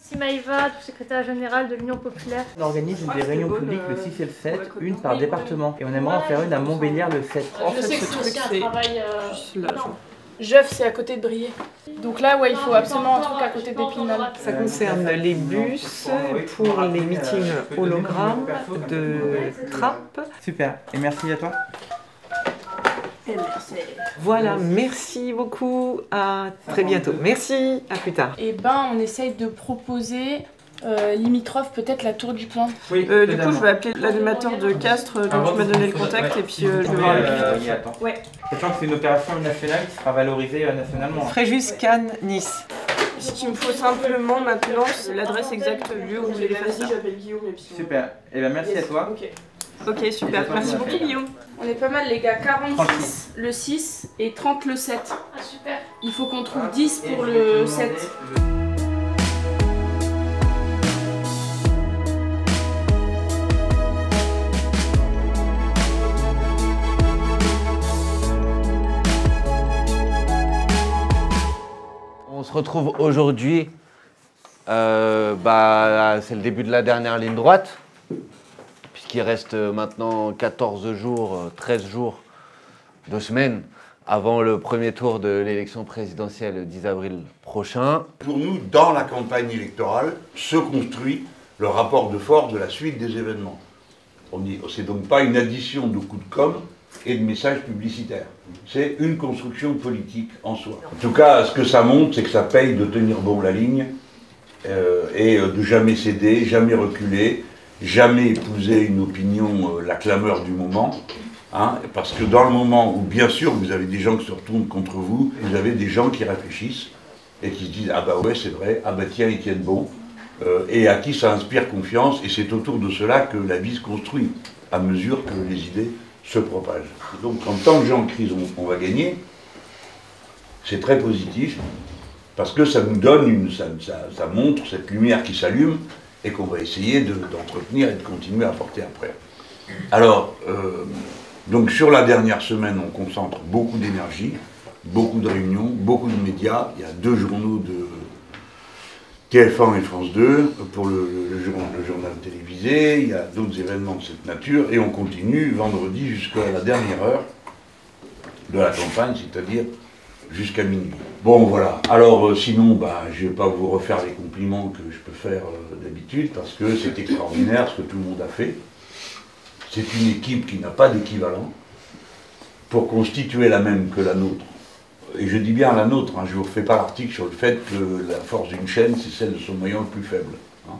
Simaïva, secrétaire générale de l'Union populaire. On organise des réunions publiques le 6 et le 7, une par département. Et on aimerait en faire une à Montbéliard le 7. En fait, ce truc, c'est juste là. Jeuf, c'est à côté de Briey. Donc là, ouais, il faut absolument un truc à côté d'Épinal. Ça concerne les bus pour les meetings hologrammes de Trappes. Super, et merci à toi. Voilà, merci beaucoup, à très bientôt. Merci, à plus tard. Et ben, on essaye de proposer limitrophe peut-être la Tour du Pin. Oui, du coup, je vais appeler l'animateur de Castres, donc tu m'as donné le contact, et puis je vais voir avec lui. Ouais. Sachant que c'est une opération nationale qui sera valorisée nationalement. Fréjus, Cannes, Nice. Ce qu'il me faut simplement maintenant, c'est l'adresse exacte du lieu où vous allez faire ça. Super, et ben merci à toi. Ok, super. Merci beaucoup, Guillaume. On est pas mal, les gars. 46 le 6 et 30 le 7. Ah, super. Il faut qu'on trouve 10 pour le 7. On se retrouve aujourd'hui, c'est le début de la dernière ligne droite, puisqu'il reste maintenant 14 jours, 13 jours, 2 semaines avant le premier tour de l'élection présidentielle le 10 avril prochain. Pour nous, dans la campagne électorale, se construit le rapport de force de la suite des événements. C'est donc pas une addition de coups de com' et de messages publicitaires. C'est une construction politique en soi. En tout cas, ce que ça montre, c'est que ça paye de tenir bon la ligne et de jamais céder, jamais reculer, jamais épouser une opinion, la clameur du moment. Hein, parce que dans le moment où, bien sûr, vous avez des gens qui se retournent contre vous, vous avez des gens qui réfléchissent et qui se disent « Ah bah ouais, c'est vrai, ah bah tiens, ils tiennent bon », et à qui ça inspire confiance, et c'est autour de cela que la vie se construit, à mesure que les idées se propagent. Donc, en tant que gens en crise, on va gagner. C'est très positif, parce que ça nous donne, ça montre cette lumière qui s'allume, et qu'on va essayer d'entretenir et de continuer à porter après. Alors, donc sur la dernière semaine, on concentre beaucoup d'énergie, beaucoup de réunions, beaucoup de médias. Il y a 2 journaux de TF1 et France 2 pour le journal télévisé. Il y a d'autres événements de cette nature. Et on continue vendredi jusqu'à la dernière heure de la campagne, c'est-à-dire jusqu'à minuit. Bon, voilà. Alors, sinon, je ne vais pas vous refaire les compliments que je peux faire d'habitude, parce que c'est extraordinaire ce que tout le monde a fait. C'est une équipe qui n'a pas d'équivalent pour constituer la même que la nôtre. Et je dis bien la nôtre, hein, je ne vous refais pas l'article sur le fait que la force d'une chaîne, c'est celle de son maillon le plus faible. Hein.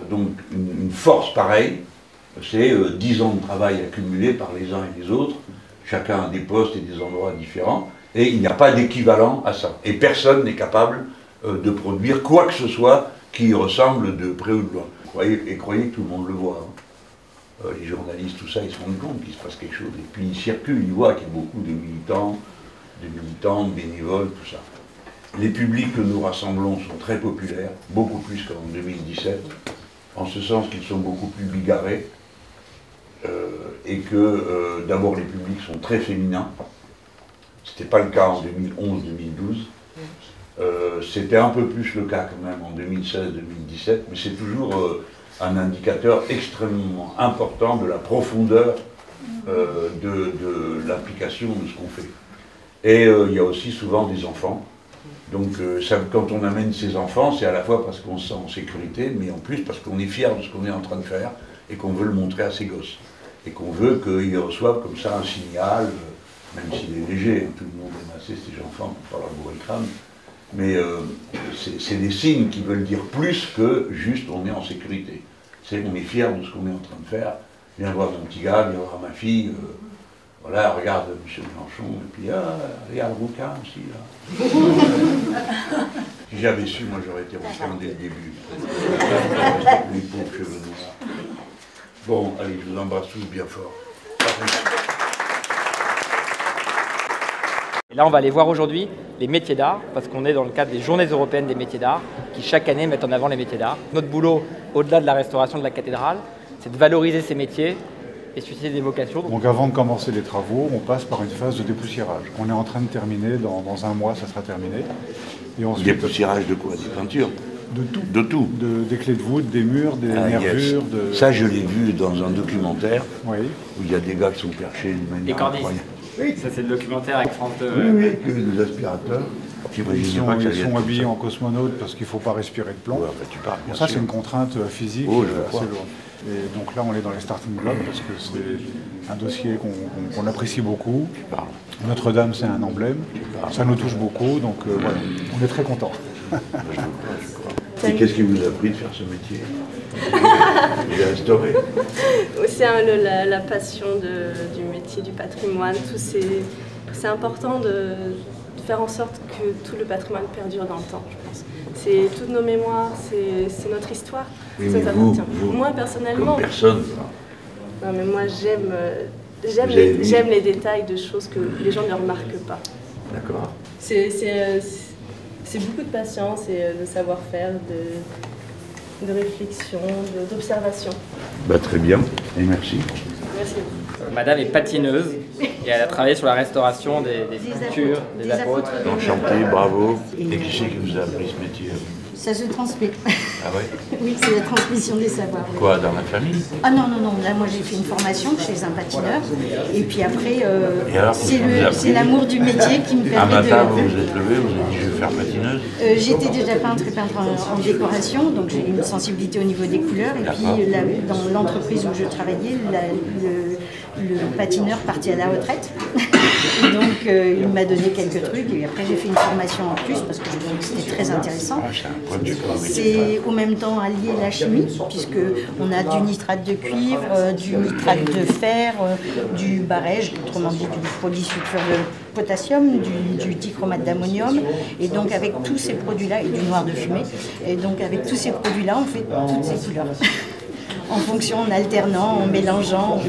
Donc une force pareille, c'est 10 ans de travail accumulé par les uns et les autres, chacun a des postes et des endroits différents, et il n'y a pas d'équivalent à ça. Et personne n'est capable de produire quoi que ce soit qui ressemble de près ou de loin. Croyez que tout le monde le voit. Hein. Les journalistes, tout ça, ils se rendent compte qu'il se passe quelque chose. Et puis ils circulent, ils voient qu'il y a beaucoup de militants, de bénévoles, tout ça. Les publics que nous rassemblons sont très populaires, beaucoup plus qu'en 2017, en ce sens qu'ils sont beaucoup plus bigarrés, et que d'abord les publics sont très féminins. Ce n'était pas le cas en 2011-2012. C'était un peu plus le cas quand même en 2016-2017, mais c'est toujours un indicateur extrêmement important de la profondeur de l'application de ce qu'on fait. Et il y a aussi souvent des enfants. Donc quand on amène ces enfants, c'est à la fois parce qu'on se sent en sécurité, mais en plus parce qu'on est fier de ce qu'on est en train de faire et qu'on veut le montrer à ses gosses. Et qu'on veut qu'ils reçoivent comme ça un signal, même s'il est léger, hein, tout le monde aime assez ces enfants pour pas leur bourrer le crâne. Mais c'est des signes qui veulent dire plus que juste on est en sécurité. C'est on est fier de ce qu'on est en train de faire. Viens voir mon petit gars, viens voir ma fille. Voilà, regarde M. Mélenchon, et puis regarde Rouquin aussi, là. Si j'avais su, moi j'aurais été Rouquin dès le début. Les pauvres cheveux noirs. Bon, allez, je vous embrasse tous bien fort. Et là, on va aller voir aujourd'hui les métiers d'art, parce qu'on est dans le cadre des Journées européennes des métiers d'art, qui chaque année mettent en avant les métiers d'art. Notre boulot, au-delà de la restauration de la cathédrale, c'est de valoriser ces métiers et susciter des vocations. Donc avant de commencer les travaux, on passe par une phase de dépoussiérage. On est en train de terminer, dans un mois ça sera terminé. Et ensuite, dépoussiérage de quoi? Des peintures? De tout. De tout. Des clés de voûte, des murs, des nervures. Yes. Ça, je l'ai vu dans un documentaire où il y a des gars qui sont perchés d'une manière incroyable. Oui, ça c'est le documentaire avec France 2. Oui, avec des aspirateurs. Ils sont habillés en cosmonautes parce qu'il ne faut pas respirer de plomb. Ouais, bah, tu parles, bien ça, sûr. c'est une contrainte physique assez lourde. Et donc là, on est dans les starting blocks parce que c'est un dossier qu'on apprécie beaucoup. Notre-Dame, c'est un emblème. Ça nous touche beaucoup, donc voilà, on est très contents. Et qu'est-ce qui vous a pris de faire ce métier? J'ai restauré. C'est la passion du métier du patrimoine. C'est important de faire en sorte que tout le patrimoine perdure dans le temps, je pense. C'est toutes nos mémoires, c'est notre histoire. Oui, ça mais nous appartient. vous, moi, personnellement... comme personne. Non, mais moi, j'aime les détails de choses que les gens ne remarquent pas. D'accord. C'est beaucoup de patience et de savoir-faire, de réflexion, d'observation. Bah, très bien, et merci. Merci. Madame est patineuse et elle a travaillé sur la restauration des sculptures, des apôtres. Enchanté, bravo. Et qui c'est qui vous a appris ce métier? Ça se transmet. Ah ouais? Oui, c'est la transmission des savoirs. Oui. Quoi, dans la famille? Ah non. Là, moi, j'ai fait une formation chez un patineur. Et puis après, c'est l'amour du métier qui me permet Un matin, vous vous êtes levé, vous avez dit je vais faire patineuse? J'étais déjà peintre et peintre en décoration, donc j'ai une sensibilité au niveau des couleurs. Et puis, dans l'entreprise où je travaillais, le patineur partit à la retraite. Et donc, il m'a donné quelques trucs. Et après, j'ai fait une formation en plus parce que je trouvais que c'était très intéressant. C'est au même temps allier la chimie, puisqu'on a du nitrate de cuivre, du nitrate de fer, du barège, autrement dit du polysulfure de potassium, du dichromate d'ammonium. Et donc avec tous ces produits-là, et du noir de fumée, et donc avec tous ces produits-là, on fait toutes ces couleurs. En fonction, en alternant, en mélangeant,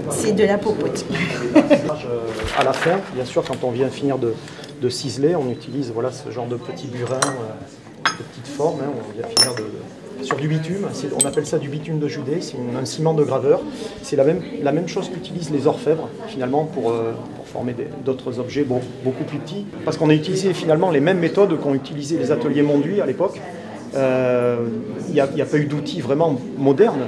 c'est de la popote. À la fin, bien sûr, quand on vient finir de ciseler, on utilise ce genre de petits burins, de petites formes. On vient finir sur du bitume. On appelle ça du bitume de Judée. C'est un ciment de graveur. C'est la même chose qu'utilisent les orfèvres, finalement, pour former d'autres objets beaucoup plus petits. Parce qu'on a utilisé finalement les mêmes méthodes qu'ont utilisé les ateliers Monduit à l'époque. Il n'y a pas eu d'outils vraiment modernes.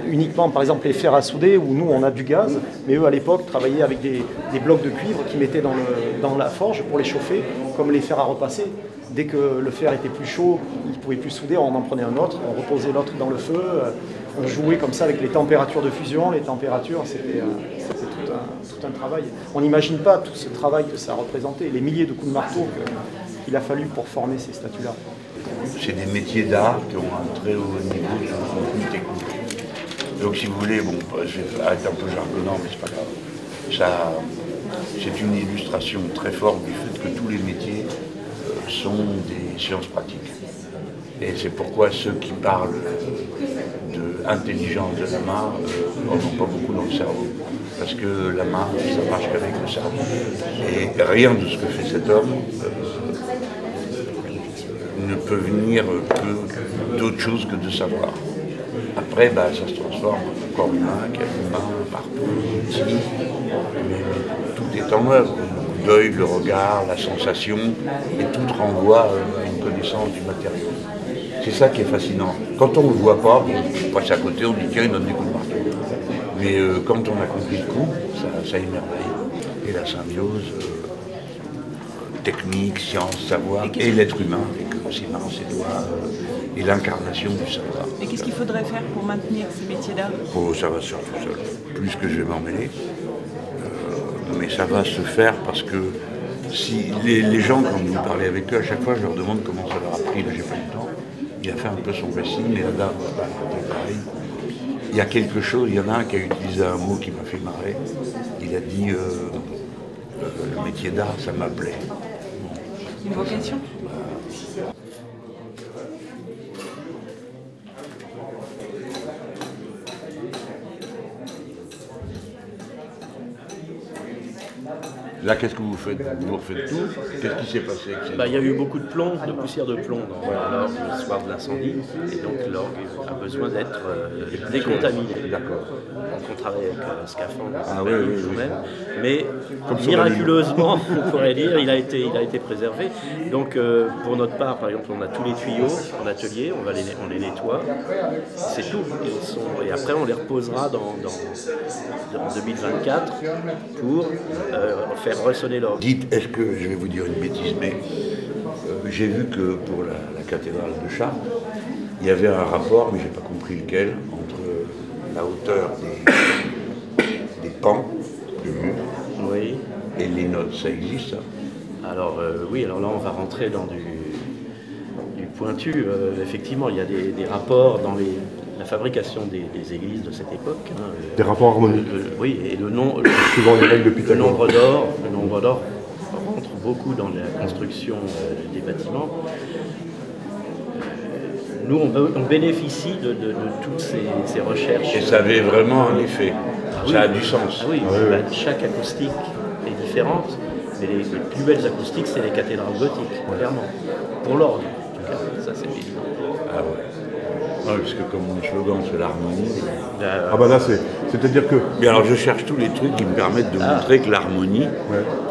Uniquement, par exemple, les fers à souder, où nous, on a du gaz, mais eux, à l'époque, travaillaient avec des blocs de cuivre qu'ils mettaient dans la forge pour les chauffer, comme les fers à repasser. Dès que le fer était plus chaud, ils ne pouvaient plus souder, on en prenait un autre, on reposait l'autre dans le feu, on jouait comme ça avec les températures de fusion, les températures, c'était tout un travail. On n'imagine pas tout ce travail que ça représentait, les milliers de coups de marteau qu'il a fallu pour former ces statues-là. C'est des métiers d'art qui ont un très haut niveau de contenu technique. Donc si vous voulez, je vais arrêter un peu jargonnant, mais c'est pas grave. C'est une illustration très forte du fait que tous les métiers sont des sciences pratiques. Et c'est pourquoi ceux qui parlent d'intelligence de la main n'en ont pas beaucoup dans le cerveau. Parce que la main, ça marche qu'avec le cerveau. Et rien de ce que fait cet homme ne peut venir que d'autre chose que de savoir. Après, ça se transforme en corps humain, quel humain, partout, ici. Mais tout est en œuvre. L'œil, le regard, la sensation, et tout renvoie à une connaissance du matériau. C'est ça qui est fascinant. Quand on ne le voit pas, on passe à côté, on dit tiens, il donne des coups de marteau. Mais quand on a compris le coup, ça émerveille. Et la symbiose, technique, science, savoir, et l'être humain, avec ses mains, ses doigts, et l'incarnation du savoir. Et qu'est-ce qu'il faudrait faire pour maintenir ces métiers d'art? Ça va se faire tout seul. Plus que je vais m'en mêler. Mais ça va se faire parce que si les gens, quand vous parlez avec eux, à chaque fois je leur demande comment ça leur a pris, là j'ai pas eu le temps. Il a fait un peu son récit, mais là, pareil. Il y a quelque chose, il y en a un qui a utilisé un mot qui m'a fait marrer. Il a dit le métier d'art, ça m'appelait. Une vocation? Là, qu'est-ce que vous faites? Vous refaites tout? Qu'est-ce qui s'est passé avec ces... Il y a eu beaucoup de plomb, de poussière de plomb dans l'orgue le soir de l'incendie, et donc l'orgue a besoin d'être décontaminé. D'accord. Donc on travaille avec un scaphandre oui. mais miraculeusement, on pourrait dire, il a été préservé. Donc pour notre part, par exemple, on a tous les tuyaux en atelier, on les nettoie, c'est tout. Et après on les reposera dans 2024 pour faire ressonner l'orgue. Dites, est-ce que, je vais vous dire une bêtise, mais j'ai vu que pour la cathédrale de Chartres, il y avait un rapport, mais je n'ai pas compris lequel, entre la hauteur des pans de mur et les notes. Ça existe, ça? Alors oui, alors là on va rentrer dans du pointu. Effectivement, il y a des rapports dans la fabrication des églises de cette époque. Des rapports harmoniques. Oui, et suivant les règles de Pythagore. Le nombre d'or rentre beaucoup dans la construction des bâtiments. Nous, on bénéficie de toutes ces recherches. Et ça avait vraiment un effet. Ça a du sens. Ah oui, chaque acoustique est différente, mais les plus belles acoustiques, c'est les cathédrales gothiques, clairement. Pour l'orgue, en tout cas, ça c'est évident. Ah ouais. Non, parce que comme mon slogan, c'est l'harmonie. Ah bah là, c'est-à-dire que... Mais alors, je cherche tous les trucs qui me permettent de montrer que l'harmonie,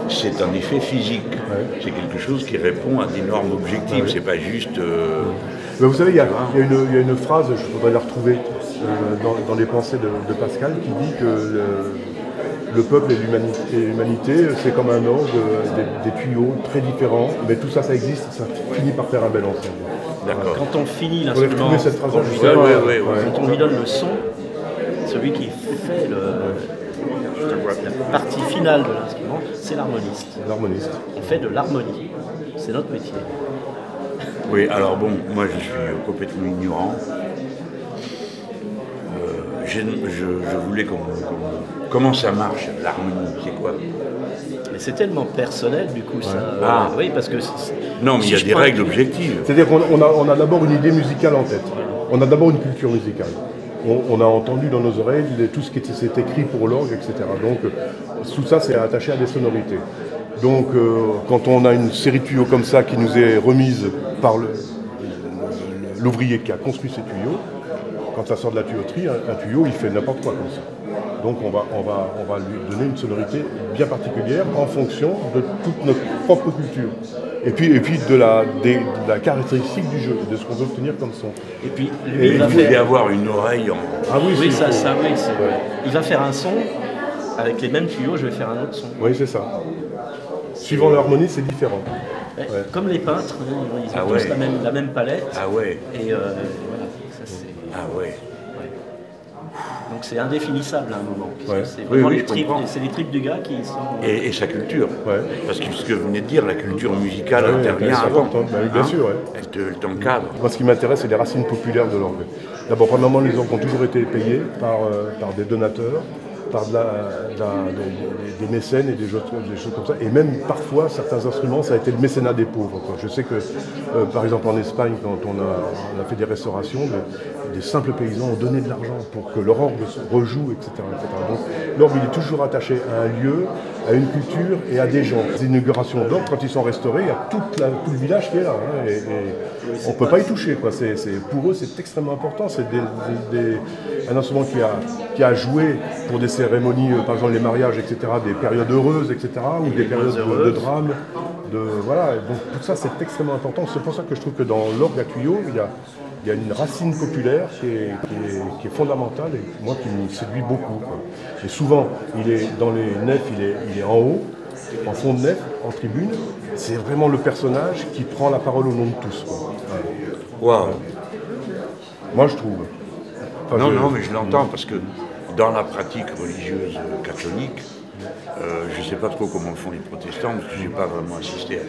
c'est un effet physique. C'est quelque chose qui répond à des normes objectives. C'est pas juste... Mais vous savez, il y a une phrase, je voudrais la retrouver dans les pensées de Pascal, qui dit que le peuple et l'humanité, c'est comme un orgue, des tuyaux très différents, mais tout ça, ça existe, ça finit par faire un bel ensemble. D'accord. Quand on finit l'instrument, quand on lui donne le son, celui qui fait la partie finale de l'instrument, c'est l'harmoniste. L'harmoniste. On fait de l'harmonie, c'est notre métier. Oui, alors bon, moi je suis complètement ignorant. Je voulais comment ça marche, l'harmonie, c'est quoi? Mais c'est tellement personnel du coup ça. Oui, parce que... Non, mais il y a des règles objectives. C'est-à-dire qu'on a d'abord une idée musicale en tête. On a d'abord une culture musicale. On a entendu dans nos oreilles tout ce qui s'est écrit pour l'orgue, etc. Donc tout ça, c'est attaché à des sonorités. Donc quand on a une série de tuyaux comme ça qui nous est remise par l'ouvrier qui a construit ces tuyaux, quand ça sort de la tuyauterie, un tuyau, il fait n'importe quoi comme ça. Donc on va lui donner une sonorité bien particulière en fonction de toute notre propre culture. Et puis de la caractéristique du jeu, de ce qu'on veut obtenir comme son. Et puis il faut avoir une oreille en... Ah oui, oui, il va faire un son, avec les mêmes tuyaux, je vais faire un autre son. Oui, c'est ça. Suivant l'harmonie, c'est différent. Comme les peintres, ils ont tous la même palette. Ah ouais. Et voilà, ça c'est... Ah ouais. Donc c'est indéfinissable à un moment. C'est vraiment les tripes du gars qui sont... Et sa culture. Parce que ce que vous venez de dire, la culture musicale intervient avant. Bien sûr, Elle t'encadre. Moi, ce qui m'intéresse, c'est les racines populaires de l'orgue. D'abord, premièrement, les orgues ont toujours été payés par des donateurs, par des mécènes et des choses comme ça. Et même parfois, certains instruments, ça a été le mécénat des pauvres. Je sais que, par exemple en Espagne, quand on a fait des restaurations, des simples paysans ont donné de l'argent pour que leur orgue rejoue, etc. Donc l'orgue, il est toujours attaché à un lieu, à une culture et à des gens. Les inaugurations d'orgue, quand ils sont restaurés, il y a tout le village qui est là. Et on ne peut pas y toucher. Pour eux, c'est extrêmement important. C'est un instrument qui a joué pour des cérémonies, par exemple les mariages, etc., des périodes heureuses, etc., ou des périodes de drame. Voilà. Donc tout ça, c'est extrêmement important. C'est pour ça que je trouve que dans l'orgue à tuyaux, il y a une racine populaire qui est fondamentale et moi qui me séduit beaucoup. Et souvent, il est dans les nefs, il est en haut, en fond de nef, en tribune. C'est vraiment le personnage qui prend la parole au nom de tous. Waouh. Moi, je trouve. Enfin, non, mais je l'entends parce que dans la pratique religieuse catholique, je ne sais pas trop comment le font les protestants, parce que je n'ai pas vraiment assisté.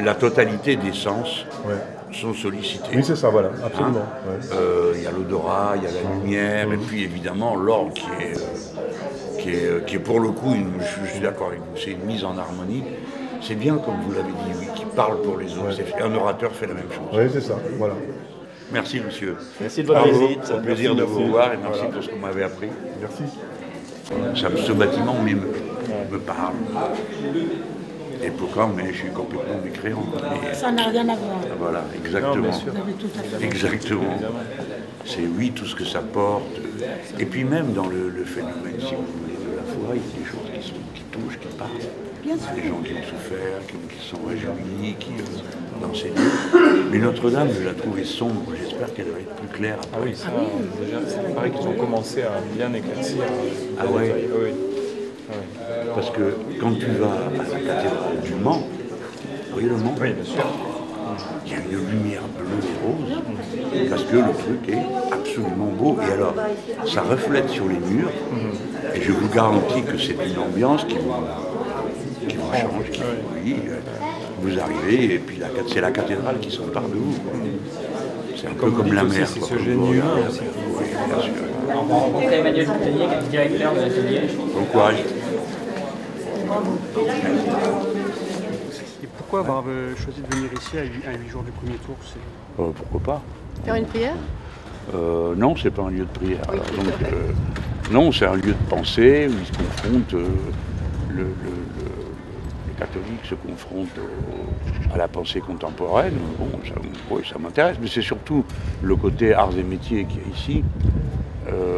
La totalité des sens sont sollicités. Oui, c'est ça, voilà, absolument. Il y a l'odorat, il y a la lumière, et puis évidemment l'orgue qui est pour le coup, je suis d'accord avec vous, c'est une mise en harmonie. C'est bien, comme vous l'avez dit, oui, qui parle pour les autres. Un orateur fait la même chose. Oui, c'est ça, voilà. Merci, monsieur. Merci de votre visite. C'est un plaisir de vous voir et merci pour ce que vous m'avez appris. Merci. Ce bâtiment m'émeut. me parle. Et pourquoi, mais je suis complètement mécréant. Ça n'a rien à voir. Voilà, exactement. Non, vous avez tout à fait Exactement. C'est oui, tout ce que ça porte. Et puis même dans le phénomène, si vous voulez, de la foi, il y a des choses qui touchent, qui parlent. Bien sûr. Des gens qui ont souffert, qui sont réjouis, qui dans ces lieux. Mais Notre-Dame, je la trouvais sombre. J'espère qu'elle va être plus claire. Ah oui, ça, déjà, il paraît qu'ils ont commencé à bien éclaircir. Ah ouais. Oui. Parce que quand tu vas à la cathédrale du Mans, vous voyez le Mans? Oui, bien sûr. Il y a une lumière bleue et rose, parce que le truc est absolument beau. Et alors, ça reflète sur les murs, et je vous garantis que c'est une ambiance qui vous change. Oui, vous arrivez, et puis c'est la cathédrale qui s'empare de vous. C'est un peu comme la mer. C'est ce génie humain aussi. Oui, bien sûr. On va rencontrer Emmanuel Coutelier, qui est le directeur de l'atelier. Bon courage. Et pourquoi avoir choisi de venir ici à 8 jours du premier tour? Pourquoi pas? Faire une prière? Non, c'est pas un lieu de prière. Alors, donc, non, c'est un lieu de pensée où ils se confrontent, les catholiques se confrontent à la pensée contemporaine. Bon, ça m'intéresse, mais c'est surtout le côté arts et métiers qui est ici.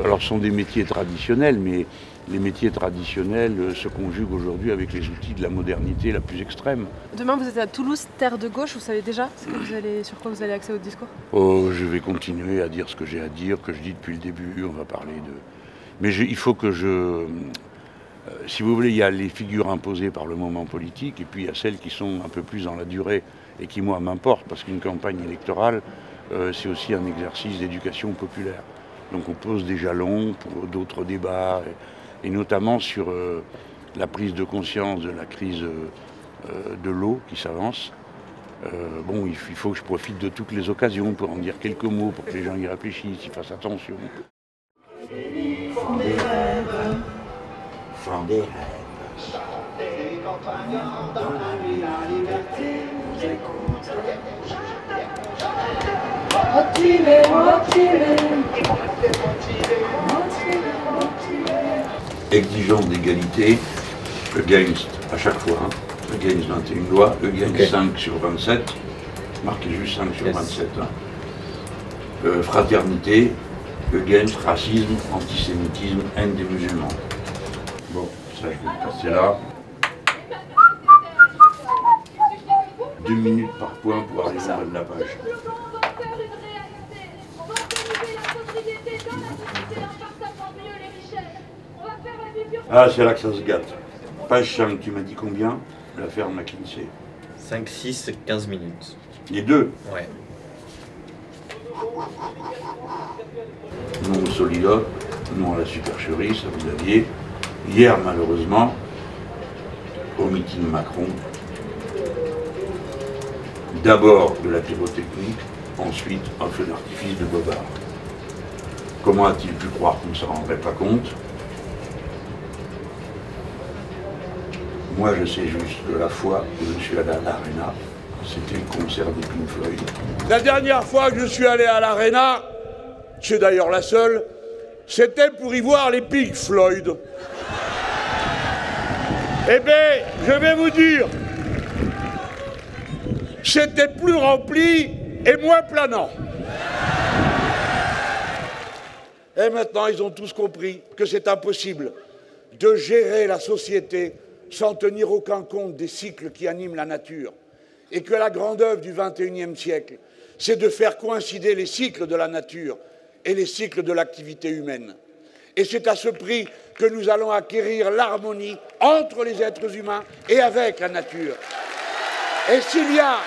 Alors, ce sont des métiers traditionnels, mais les métiers traditionnels se conjuguent aujourd'hui avec les outils de la modernité la plus extrême. Demain, vous êtes à Toulouse, terre de gauche. Vous savez déjà sur quoi vous allez axer votre discours? Je vais continuer à dire ce que j'ai à dire, que je dis depuis le début. On va parler de... Mais il faut que je... si vous voulez, il y a les figures imposées par le moment politique, et puis il y a celles qui sont un peu plus dans la durée, et qui, moi, m'importent, parce qu'une campagne électorale, c'est aussi un exercice d'éducation populaire. Donc on pose des jalons pour d'autres débats, et notamment sur la prise de conscience de la crise de l'eau qui s'avance. Bon, il faut que je profite de toutes les occasions pour en dire quelques mots, pour que les gens y réfléchissent, y fassent attention. Font des rêves. Dans la nuit, la liberté nous écoute. Motivé, Exigeant d'égalité, Against à chaque fois, Against 21 lois, Against 5 sur 27, marquez juste 5 sur 27. Fraternité, Against racisme, antisémitisme, haine des musulmans. Bon, ça je vais le passer là. 2 minutes par point pour arriver en bas de la page. Ah, c'est là que ça se gâte. Page 5, tu m'as dit combien? L'affaire McKinsey. 5, 6, 15 minutes. Les deux? Ouais. Non au Soliloque, non à la supercherie, ça vous aviez. Hier, malheureusement, au meeting Macron, d'abord de la pyrotechnique, ensuite un feu d'artifice de Bobard. Comment a-t-il pu croire qu'on ne s'en rendrait pas compte? Moi, je sais juste que la fois où je suis allé à l'Arena, c'était le concert des Pink Floyd. La dernière fois que je suis allé à l'Arena, c'est d'ailleurs la seule, c'était pour y voir les Pink Floyd. Eh bien, je vais vous dire, c'était plus rempli et moins planant. Et maintenant, ils ont tous compris que c'est impossible de gérer la société sans tenir aucun compte des cycles qui animent la nature. Et que la grande œuvre du XXIe siècle, c'est de faire coïncider les cycles de la nature et les cycles de l'activité humaine. Et c'est à ce prix que nous allons acquérir l'harmonie entre les êtres humains et avec la nature. Et s'il y a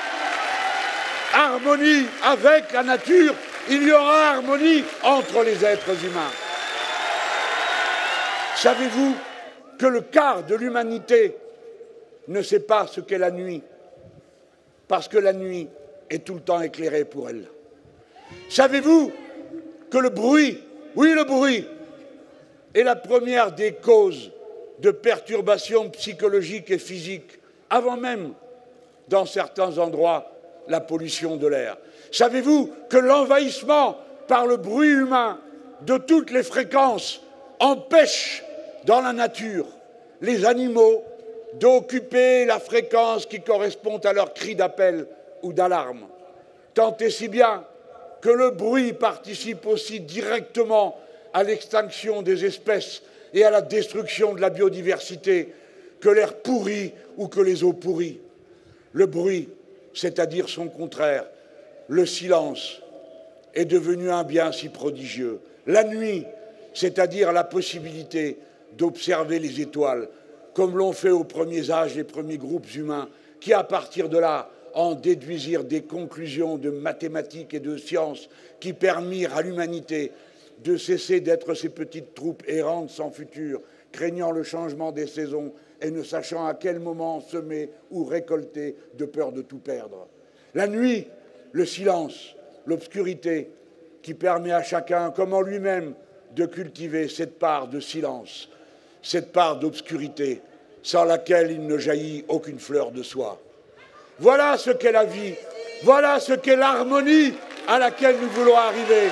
harmonie avec la nature, il y aura harmonie entre les êtres humains. Savez-vous que le quart de l'humanité ne sait pas ce qu'est la nuit, parce que la nuit est tout le temps éclairée pour elle. Savez-vous que le bruit, oui le bruit, est la première des causes de perturbations psychologiques et physiques, avant même, dans certains endroits, la pollution de l'air. Savez-vous que l'envahissement par le bruit humain de toutes les fréquences empêche dans la nature les animaux d'occuper la fréquence qui correspond à leur cri d'appel ou d'alarme. Tant et si bien que le bruit participe aussi directement à l'extinction des espèces et à la destruction de la biodiversité que l'air pourri ou que les eaux pourries. Le bruit, c'est-à-dire son contraire, le silence, est devenu un bien si prodigieux. La nuit, c'est-à-dire la possibilité d'observer les étoiles, comme l'ont fait aux premiers âges les premiers groupes humains, qui, à partir de là, en déduisirent des conclusions de mathématiques et de sciences qui permirent à l'humanité de cesser d'être ces petites troupes errantes sans futur, craignant le changement des saisons et ne sachant à quel moment semer ou récolter de peur de tout perdre. La nuit, le silence, l'obscurité, qui permet à chacun, comme en lui-même, de cultiver cette part de silence, cette part d'obscurité, sans laquelle il ne jaillit aucune fleur de soie. Voilà ce qu'est la vie, voilà ce qu'est l'harmonie à laquelle nous voulons arriver.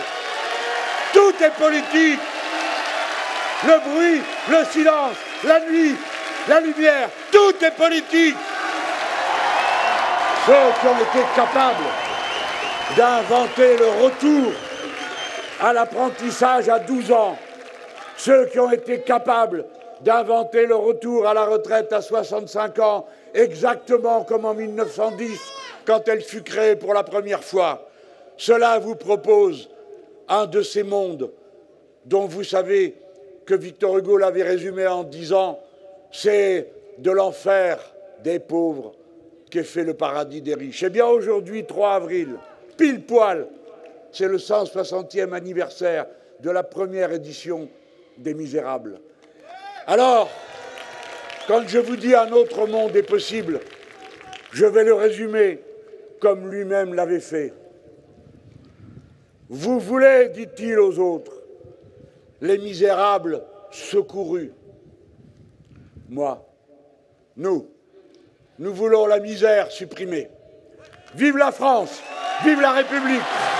Tout est politique. Le bruit, le silence, la nuit, la lumière, tout est politique. Ceux qui ont été capables d'inventer le retour à l'apprentissage à 12 ans, ceux qui ont été capables d'inventer le retour à la retraite à 65 ans, exactement comme en 1910, quand elle fut créée pour la première fois. Cela vous propose un de ces mondes dont vous savez que Victor Hugo l'avait résumé en disant « c'est de l'enfer des pauvres qu'est fait le paradis des riches ». Eh bien aujourd'hui, 3 avril, pile poil, c'est le 160e anniversaire de la première édition des Misérables. Alors, quand je vous dis un autre monde est possible, je vais le résumer comme lui-même l'avait fait. Vous voulez, dit-il aux autres, les misérables secourus. Moi, nous voulons la misère supprimée. Vive la France, vive la République!